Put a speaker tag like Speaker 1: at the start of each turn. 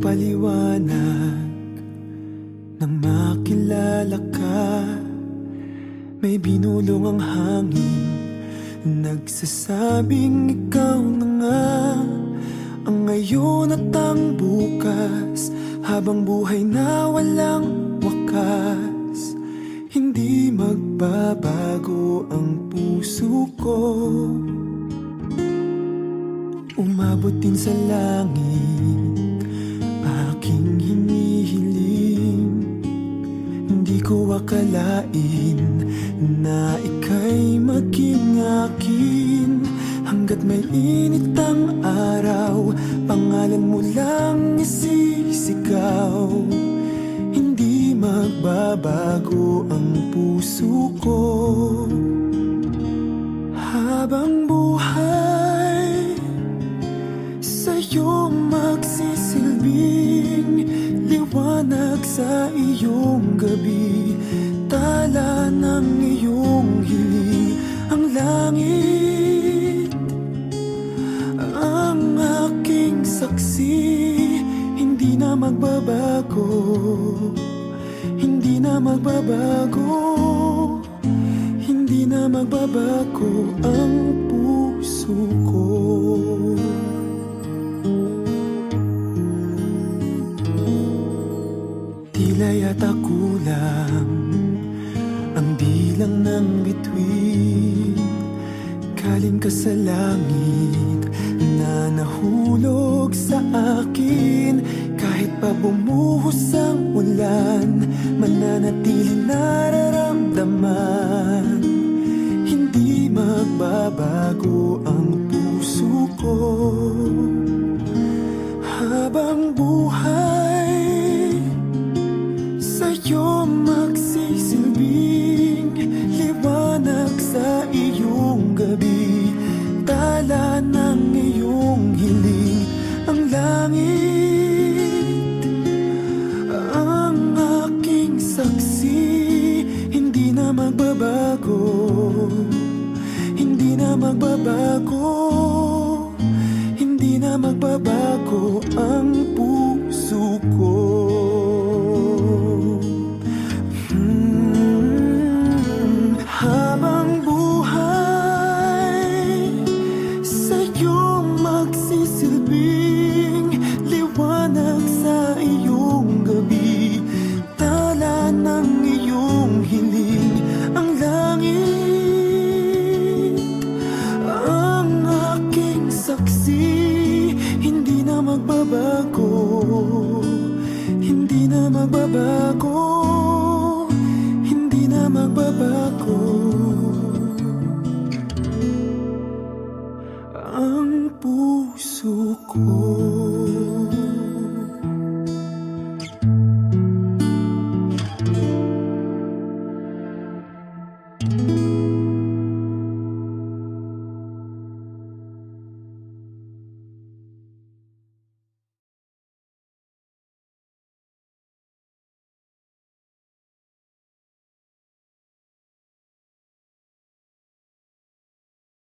Speaker 1: paliwanag nang makilala ka. May binulong ang hangin, nagsasabing ikaw na nga ang ngayon at ang bukas, habang buhay na walang wakas. Hindi magbabago ang puso ko, umabot din sa langit aking hinihiling. Hindi ko akalain na ika'y maging akin. Hanggat may init ang araw, pangalan mo lang isisigaw. Hindi magbabago ang puso ko, habang buhay sa'yo magsisilbing liwanag sa iyong gabi, tala ng iyong hiling. Ang langit ang aking saksi, hindi na magbabago, hindi na magbabago, hindi na magbabago ang puso ko. Tila yata kulang ang bilang ng bituin, galing ka sa langit na nahulog sa akin. Kahit pa bumuhos ang ulan, mananatili nararamdaman. Hindi magbabago ang puso ko, habang buhay sa'yo magsisilbing liwanag sa iyong gabi, tala ng iyong hiling. Ang langit ang aking saksi, hindi na magbabago, hindi na magbabago, hindi na magbabago ang puso ko. Habang buhay sa'yo magsisilbing liwanag sa iyong gabi, tala ng iyong hiling. Ang langit ang aking saksi, hindi na magbabago, hindi na magbabago, hindi na magbabago ang puso ko.